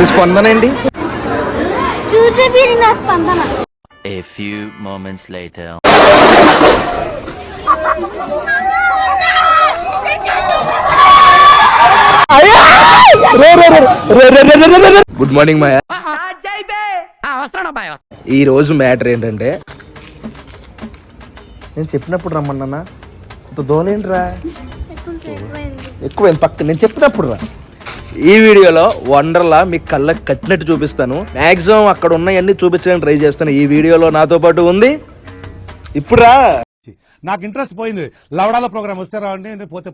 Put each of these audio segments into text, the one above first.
మీ స్పందన ఏంటి? చూసే మీరు నా స్పందన. A few moments later. Good morning Maya. ఈ రోజు మ్యాటర్ ఏంటంటే నేను చెప్పినప్పుడు రమ్మన్నా దోలేంట్రా ఎక్కువ పక్క నేను చెప్పినప్పుడు రా. ఈ వీడియోలో వండర్లా మీకు కళ్ళకి కట్టినట్టు చూపిస్తాను. మాక్సిమం అక్కడ ఉన్నాయన్నీ చూపించడానికి ట్రై చేస్తాను. ఈ వీడియోలో నాతో పాటు ఉంది. ఇప్పుడు రా, నాకు ఇంట్రెస్ట్ పోయింది. లవడాల ప్రోగ్రామ్ వస్తే రావండి, పోతే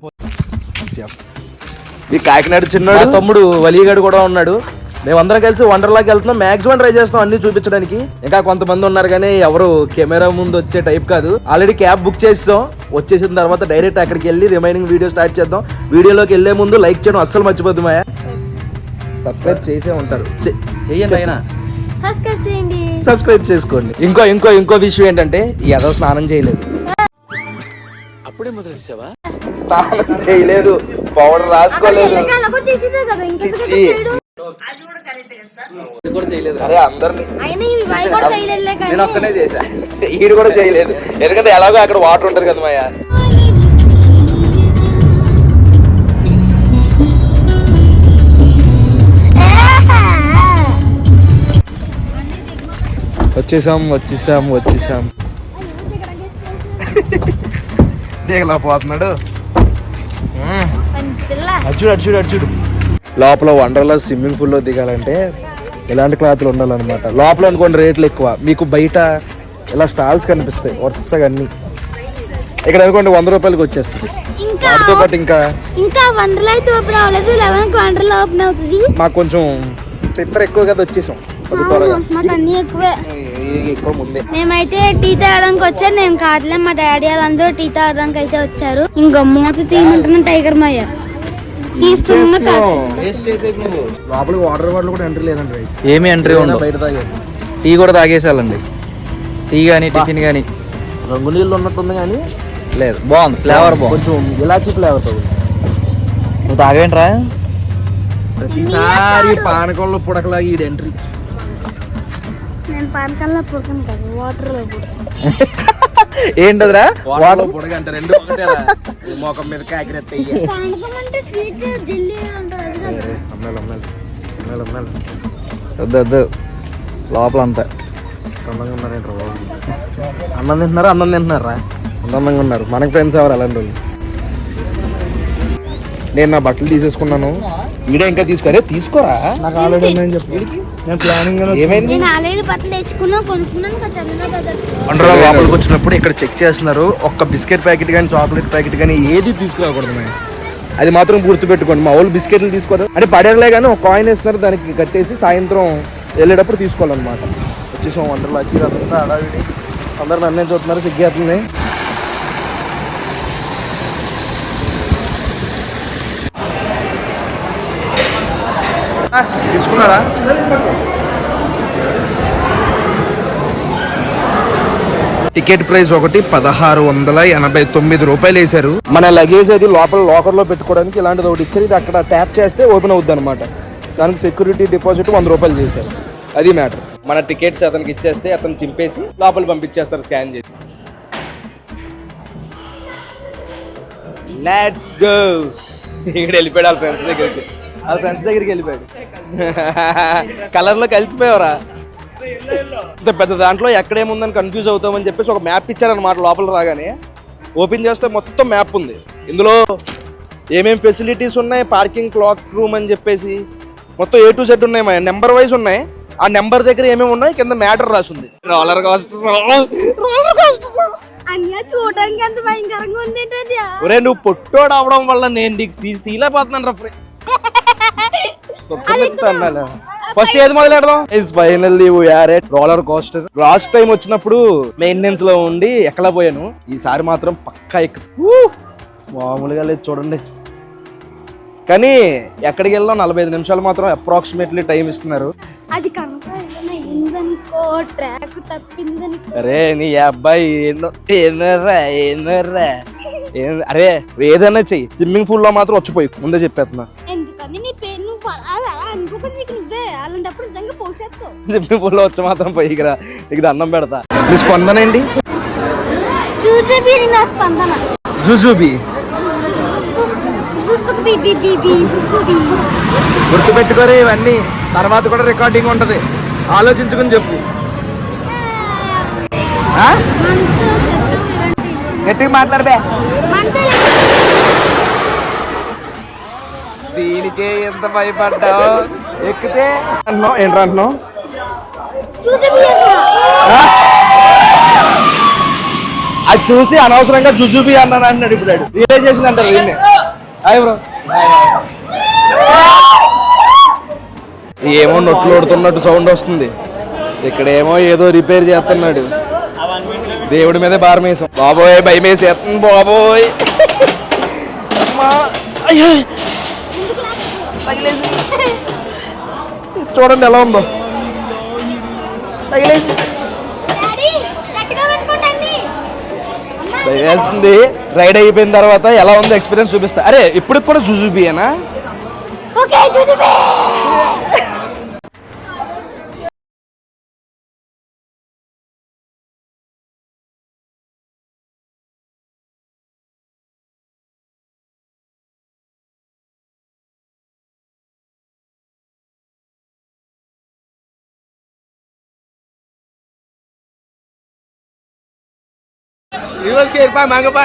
ఈ కాకినాడ చిన్నాడు తమ్ముడు వలీగాడు కూడా ఉన్నాడు. మేమందరం కలిసి వండర్లాకి వెళ్తున్నాం. మాక్సిమం ట్రై చేస్తాం అన్ని చూపించడానికి. ఇంకా కొంతమంది ఉన్నారు కానీ ఎవరు కెమెరా ముందు వచ్చే టైప్ కాదు. ఆల్రెడీ క్యాబ్ బుక్ చేసాం. వచ్చేసిన తర్వాత డైరెక్ట్ అక్కడికి వెళ్ళి రిమైనింగ్ వీడియో స్టార్ట్ చేద్దాం. వీడియోలోకి వెళ్లే ముందు లైక్ చేయడం అస్సలు మర్చిపోద్దు మాయా. సబ్స్క్రైబ్ చేసే ఉంటారు, చెయ్యండి అయినా సబ్స్క్రైబ్ చేసుకోండి. ఇంకో విషయం ఏంటంటే ఏదో స్నానం చేయలేదు. అప్పుడే మొదలెట్టావా? స్నానం చేయలేదు, పౌడర్ రాసుకోలేదు. అరే అందరినీ నేను ఒక్కనే చేశా, ఈడు కూడా చేయలేదు. ఎందుకంటే ఎలాగో అక్కడ వాటర్ ఉంటారు కదా మాయా. వచ్చేసాం దిగలేకపోతున్నాడు. అచ్చుడు లోపల వండర్లా స్విమ్మింగ్ పూల్ లో దిగాలంటే ఇలాంటి క్లాత్లు ఉండాలన్నమాట. లోపల అనుకోండి రేట్లు ఎక్కువ, మీకు బయట ఇలా స్టాల్స్ కనిపిస్తాయి వరుసగా అన్ని. ఇక్కడ అనుకోండి 100 రూపాయలకి వచ్చేస్తుంది. వాటితో పాటు ఇంకా వండర్లా అయితే ఓపెన్ అవ్వలేదు, 11కి వండర్లా ఓపెన్ అవుతుంది. మాకు కొంచెం తిత్తర ఎక్కువ కదా, వచ్చేసాం ఎక్కువ ముందే. మేమైతే టీ తాగడానికి వచ్చారు. నేను కాదులే, మా డాడీ వాళ్ళందరూ టీ తాగడానికి అయితే వచ్చారు. ఇంకా మూత తీయమంటున్నా టైగర్ మాయ తీస్తున్నా. లోపలికి వాటర్ బాటిల్ కూడా ఎంట్రీ లేదండి. ఏమి ఎంట్రీ ఉండదు, బయట తాగేది. టీ కూడా తాగేసాలండి. టీ కానీ టిఫిన్ కానీ రంగు నీళ్ళు ఉన్నట్టుంది కానీ లేదు. బాగుంది, ఫ్లేవర్ బాగుంది, కొంచెం ఇలాచీ ఫ్లేవర్ తో. నువ్వు తాగేంట్రా? ప్రతిసారి పానకంలో పుడకలాగి ఈ ఎంట్రీ. నేను పానకంలో పుడకను కదా, వాటర్ లో ఏంటదిరా వాటర్ పుడక అంటే రెండు ఒకటేరా. మోకం మీద కాకినట్టు వద్దు లోపల అంతా అందంగా ఉన్నారేంట్రా బాబు. అన్నం తింటున్నారా? అందంగా ఉన్నారు. మనకి ఫ్రెండ్స్ ఎవరు అలాంటి వాళ్ళు. నేను నా బట్టలు తీసేసుకున్నాను. ఈడే ఇంకా తీసుకోరా. నాకు ఆల్రెడీ ఉన్నాయని చెప్పి నేను ప్లానింగ్ వండర్లా లోపలికి వచ్చినప్పుడు ఇక్కడ చెక్ చేస్తున్నారు. ఒక్క బిస్కెట్ ప్యాకెట్ కానీ చాక్లెట్ ప్యాకెట్ కానీ ఏది తీసుకురాకూడదు. అది మాత్రం గుర్తుపెట్టుకోండి. మా వాళ్ళు బిస్కెట్లు తీసుకోరు అంటే పడేరలే కానీ ఒక కాయిన్ వేస్తున్నారు, దానికి కట్టేసి సాయంత్రం వెళ్ళేటప్పుడు తీసుకోవాలన్నమాట. వచ్చేసాం వండర్లాకి. అదంతా అడావిడి, అందరు నన్నే చూస్తున్నారు, సిగ్గేస్తుంది. తీసుకున్నారా? టికెట్ ప్రైస్ ఒకటి 1689 రూపాయలు వేశారు. మన లగేజ్ అది లోపల లాకర్ లో పెట్టుకోవడానికి ఇలాంటిది ఒకటి ఇచ్చారు. ఇది అక్కడ ట్యాప్ చేస్తే ఓపెన్ అవుద్ది అనమాట. దానికి సెక్యూరిటీ డిపాజిట్ 100 రూపాయలు చేశారు. అది మ్యాటర్. మన టికెట్స్ అతనికి ఇచ్చేస్తే అతను చింపేసి లోపల పంపించేస్తారు స్కాన్ చేసి. Let's go. ఇక్కడ వెళ్ళిపోయాడు వాళ్ళ ఫ్రెండ్స్ దగ్గరికి వెళ్ళిపోయాడు. కలర్ లో కలిసిపోయావరా. ఇంత పెద్ద దాంట్లో ఎక్కడేముందని కన్ఫ్యూజ్ అవుతామని చెప్పేసి ఒక మ్యాప్ ఇచ్చారనమాట. లోపల రాగానే ఓపెన్ చేస్తే మొత్తం మ్యాప్ ఉంది. ఇందులో ఏమేమి ఫెసిలిటీస్ ఉన్నాయి, పార్కింగ్, క్లాక్ రూమ్ అని చెప్పేసి మొత్తం A to Z ఉన్నాయి. నెంబర్ వైజ్ ఉన్నాయి. ఆ నెంబర్ దగ్గర ఏమేమి ఉన్నాయి కింద మ్యాటర్ రాసింది. రోలర్ కోస్టర్ చూడడానికి ఎంత భయంకరంగా ఉంది. ఒరే నువ్వు పొట్టోడు అవడం వల్ల నేను నీకు తీలేకపోతున్నాను రా. ఫస్ట్ ఏది మొదలెడదాం? Finally roller coaster. Last time వచ్చినప్పుడు మెయింటెనెన్స్ లో ఉండి ఎక్కలేకపోయాను. ఈసారి మాత్రం పక్కా మామూలుగా లేదు చూడండి. కానీ ఎక్కడికి వెళ్ళినా 45 నిమిషాలు మాత్రం అప్రాక్సిమేట్లీ టైం ఇస్తున్నారు. అరే నీ అబ్బాయి ఏందర్రా. అరే ఏదైనా చెయ్యి, స్విమ్మింగ్ పూల్ లో మాత్రం వచ్చిపోయి ముందే చెప్పేస్తున్నా. స్విమ్మింగ్ పూల్ లో వచ్చి మాత్రం పైకి రా, నీకు అన్నం పెడతా. మీ స్పందన ఏంటి? జుజుబీ. గుర్తుపెట్టుకోరే ఇవన్నీ, తర్వాత కూడా రికార్డింగ్ ఉంటది, ఆలోచించుకుని చెప్పు. గట్టిగా మాట్లాడబే. దీనికే ఎంత భయపడ్డావు, ఎక్కితే అంటున్నావు ఏంట్రా అంటున్నావు? అది చూసి అనవసరంగా జుజుబీ అన్నాను అన్నాడు. ఇప్పుడు రియలైజేషన్ అంటారు దీన్ని. Hi bro. ఏమో నొట్లు ఓడుతున్నట్టు సౌండ్ వస్తుంది, ఇక్కడేమో ఏదో రిపేర్ చేస్తున్నాడు. దేవుడి మీద భారం వేసాం. బాబోయ్ భయం వేసేస్తుంది బాబోయ్. అయ్యో చూడండి ఎలా ఉందో, తగిలేసి వేస్తుంది. రైడ్ అయిపోయిన తర్వాత ఎలా ఉందో ఎక్స్పీరియన్స్ చూపిస్తా. అరే ఇప్పుడు కూడా జుజుబీయేనా? మాంగపా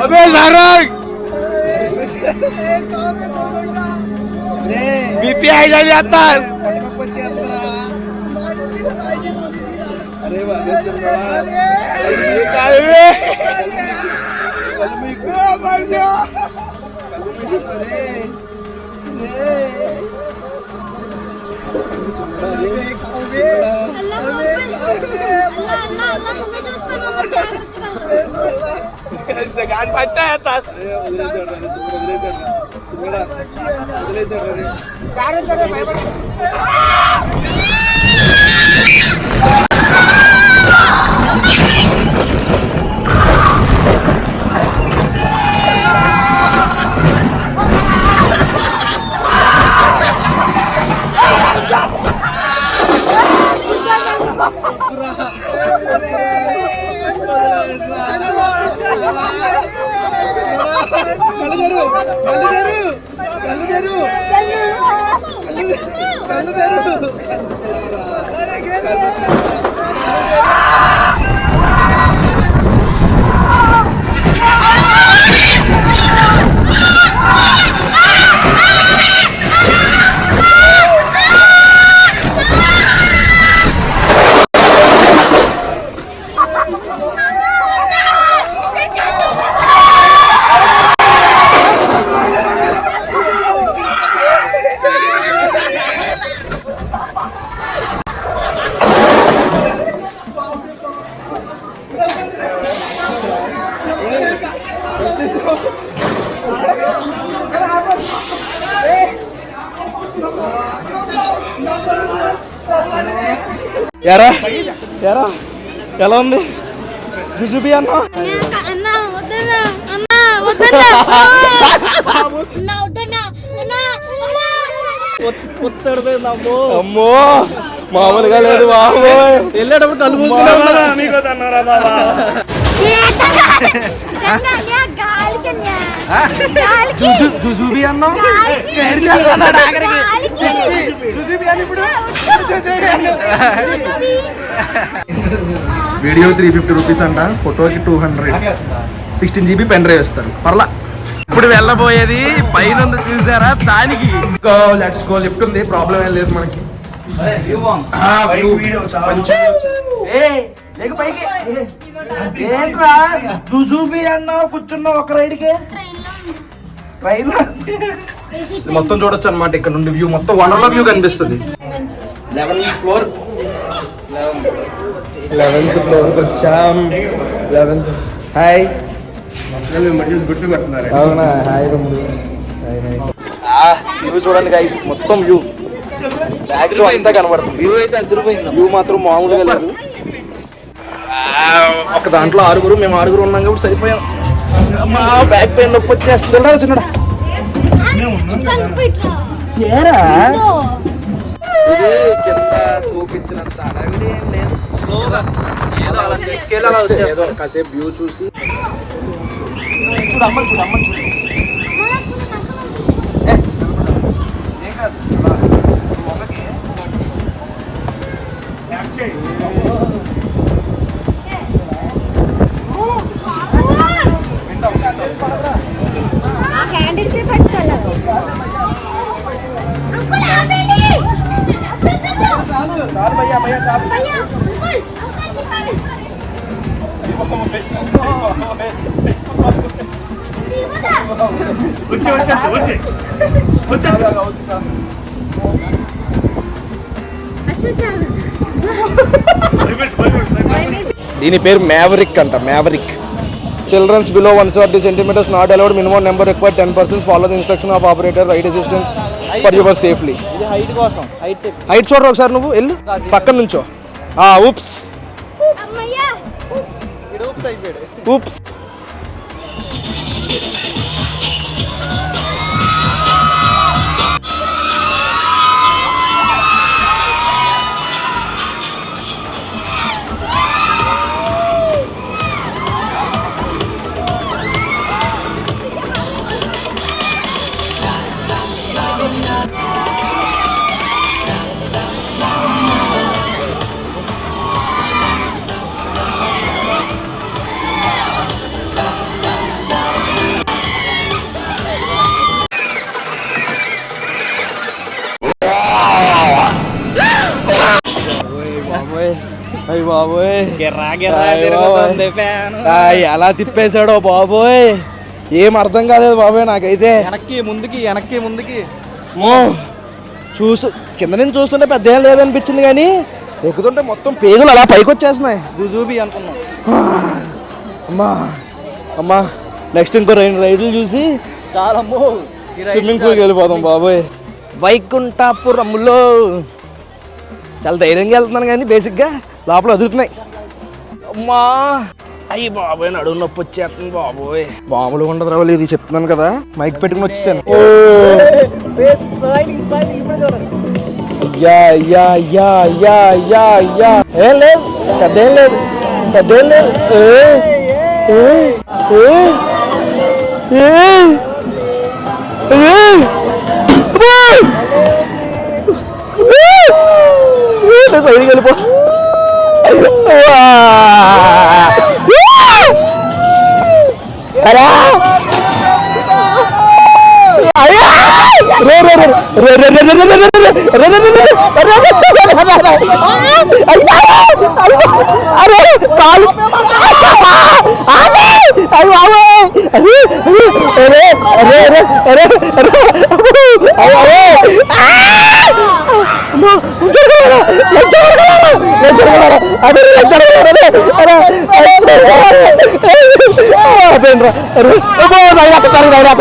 अबे नारंग बीपी हाई झाली आता. अरे काय रे गान पट्टा येतात. यारा यारा ఎలా ఉంది జుజుబీ అన్న? అమ్మో మామూలుగా లేదు బాబోయ్. వెళ్ళేటప్పుడు కళ్ళు మూసుకునే ఉన్నారా? జుజుబీ అన్న వీడియో 350 రూపీస్ అంట, ఫోటోకి 200, 16 GB పెన్ డ్రైవ్ ఇస్తారు. పర్లా. ఇప్పుడు వెళ్ళబోయేది పైన ఉంది చూసారా, దానికి లెట్స్ గో. లిఫ్ట్ ఉంది, ప్రాబ్లం ఏం లేదు మనకి. ఏంట్రా జుజుబీ అన్న కూర్చున్నా ఒక రైడ్కి? ట్రైన్ మొత్తం చూడొచ్చు అనమాట. ఇక్కడ నుండి వ్యూ మొత్తం వనర్ల వ్యూ కనిపిస్తుంది. 11th ఫ్లోర్ వచ్చాం. 11th. హాయ్. గుర్తుపడుతున్నారు? అవునా? హాయ్ వ్యూ చూడండి గైస్, మొత్తం వ్యూ బ్యాగ్స్ అంతా కనబడుతుంది. వ్యూ అయితే అదిరిపోయింది. వ్యూ మాత్రం మామూలుగా లేదు. ఒక దాంట్లో 6 మేము 6 ఉన్నాం కాబట్టి సరిపోయాం. మా బ్యాక్ పెయిన్ నొప్పి వచ్చేస్తుందా చిన్నడా ఏరా కింద చూపించినంత అడవిడి ఏం లేదు. స్లోగా ఏదో అలా తీసుకెళ్ళి అలా వచ్చేదో కాసేపు వ్యూ చూసి చూడు అమ్మని చూడు ఏం కాదు మొక్కకి చాలు భయ్యా చాలు దీని పేరు మ్యావరిక్ అంట. Maverick. Children's below 170 centimeters not allowed. Minimum number required 10 persons. Follow the instruction of operator. Right assistance for your safely. Height చూడరు ఒకసారి నువ్వు వెళ్ళు పక్కన నుంచో. Oops oops. అయ్య బాబోయ్ ఎలా తిప్పేశాడో బాబోయ్, ఏం అర్థం కాలేదు బాబోయ్ నాకైతే. వెనక్కి చూసు కింద నుంచి చూస్తుంటే పెద్ద ఏం లేదనిపించింది, కానీ ఎక్కుతుంటే మొత్తం పేగులు అలా పైకి వచ్చేస్తున్నాయి. జూజూబీ అనుకున్నాం. అమ్మా నెక్స్ట్ ఇంకో 2 రైడ్లు చూసి చాలా స్విమ్మింగ్ పూల్కి వెళ్ళిపోదాం బాబోయ్. వైకుంఠాపురంలో చాలా ధైర్యంగా వెళ్తున్నాను, కానీ బేసిక్గా లోపల వదులుతున్నాయి. అమ్మా అయ్యి బాబోయ్ నడుము నొప్పి వచ్చేస్తుంది బాబోయ్. మామూలుగా ఉండదు రావాలి, ఇది చెప్తున్నాను కదా, మైక్ పెట్టుకుని వచ్చేసాను. ఏం లేదు పెద్దేం లేదు పెద్దేం లేదు. సైడ్కి వెళ్ళిపో.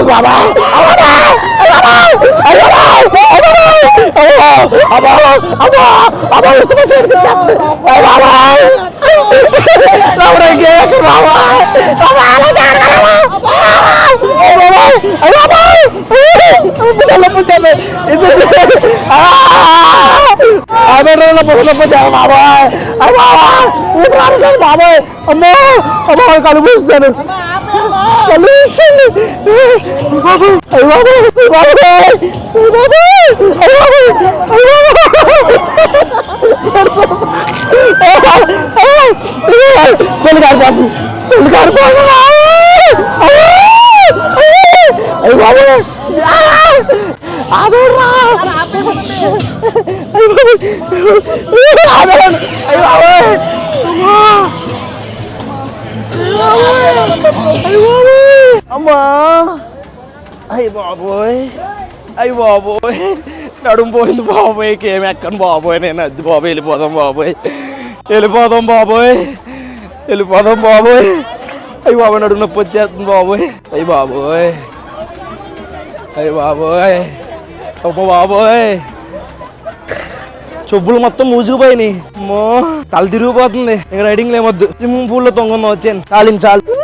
బాబాయ్ అమ్మో అమ్మో కలుపుస్తాను అమ్మా అయ్య బాబోయ్ అయ్య బాబోయ్ నడుము పోయింది బాబోయ్, ఏమి ఎక్కను బాబోయ్ నేను. అది బాబోయ్ వెళ్ళిపోదాం బాబోయ్ వెళ్ళిపోదాం బాబోయ్ వెళ్ళిపోదాం బాబోయ్. అయ్య బాబోయ్ నడుము నొప్పి వచ్చేస్తుంది బాబోయ్. అయ్య బాబోయ్ అయ్య బాబోయ్ అమ్మ బాబోయ్ చెప్పులు మొత్తం మూసుకుపోయినాయి. అమ్మో తల తిరిగిపోతుంది. ఇక రైడింగ్ లేమొద్దు. స్విమ్మింగ్ పూల్ లో తొంగొందాం వచ్చాను. చాలు.